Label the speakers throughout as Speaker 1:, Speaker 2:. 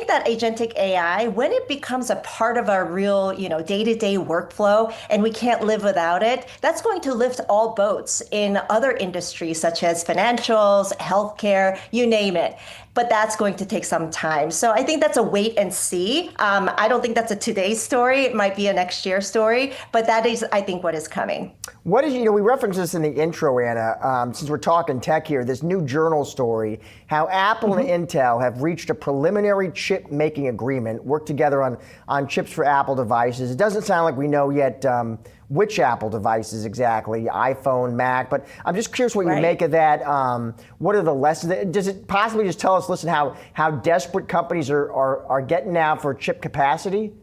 Speaker 1: that agentic AI, when it becomes a part of our real, day-to-day workflow and we can't live without it, that's going to lift all boats in other industries such as financials, healthcare, you name it. But that's going to take some time. So I think that's a wait and see. I don't think that's a today's story. It might be a next year story, but that is, I think, what is coming.
Speaker 2: What is, we referenced this in the intro, Anna, since we're talking tech here, this new journal story, how Apple and Intel have reached a preliminary chip making agreement, worked together on chips for Apple devices. It doesn't sound like we know yet which Apple devices exactly, iPhone, Mac, but I'm just curious what you make of that. What are the lessons? Does it possibly just tell us, listen, how desperate companies are getting now for chip capacity?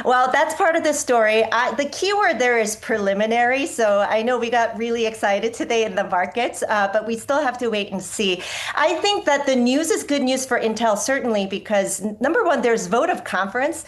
Speaker 1: Well, that's part of the story. The key word there is preliminary. So I know we got really excited today in the markets, but we still have to wait and see. I think that the news is good news for Intel, certainly, because number one, there's vote of confidence.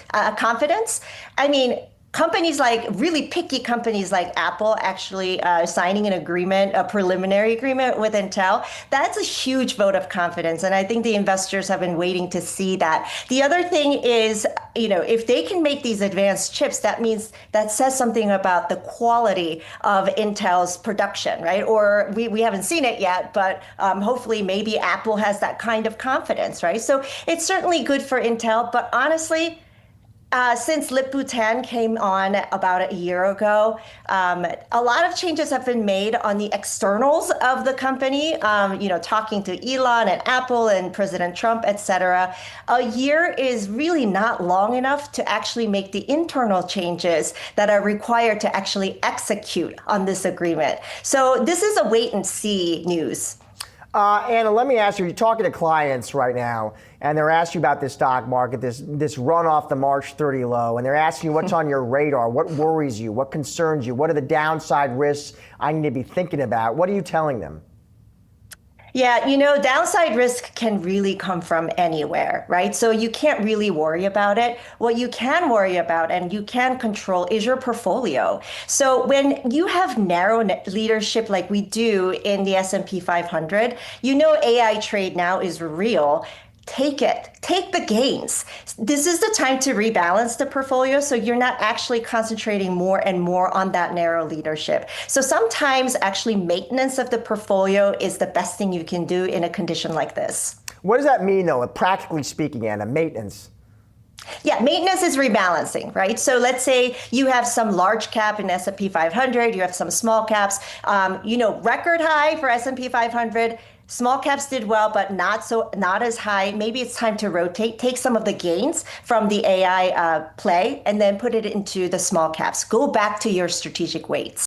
Speaker 1: I mean, companies like really picky companies like Apple actually signing an agreement, a preliminary agreement with Intel, that's a huge vote of confidence. And I think the investors have been waiting to see that. The other thing is, if they can make these advanced chips, that means that says something about the quality of Intel's production, right? Or we haven't seen it yet, but hopefully maybe Apple has that kind of confidence, right? So it's certainly good for Intel, but honestly, since Lip-Bu Tan came on about a year ago, a lot of changes have been made on the externals of the company, talking to Elon and Apple and President Trump, et cetera. A year is really not long enough to actually make the internal changes that are required to actually execute on this agreement. So this is a wait and see news.
Speaker 2: Anna, let me ask you, you're talking to clients right now, and they're asking you about this stock market, this run off the March 30 low, and they're asking you what's on your radar, what worries you, what concerns you, what are the downside risks I need to be thinking about? What are you telling them?
Speaker 1: Yeah, downside risk can really come from anywhere, right? So you can't really worry about it. What you can worry about and you can control is your portfolio. So when you have narrow leadership like we do in the S&P 500, AI trade now is real. Take it. Take the gains. This is the time to rebalance the portfolio so you're not actually concentrating more and more on that narrow leadership. So sometimes actually maintenance of the portfolio is the best thing you can do in a condition like this.
Speaker 2: What does that mean, though, practically speaking, Anna, maintenance?
Speaker 1: Yeah, maintenance is rebalancing, right? So let's say you have some large cap in S&P 500, you have some small caps, record high for S&P 500. Small caps did well, but not as high. Maybe it's time to rotate, take some of the gains from the AI play, and then put it into the small caps. Go back to your strategic weights.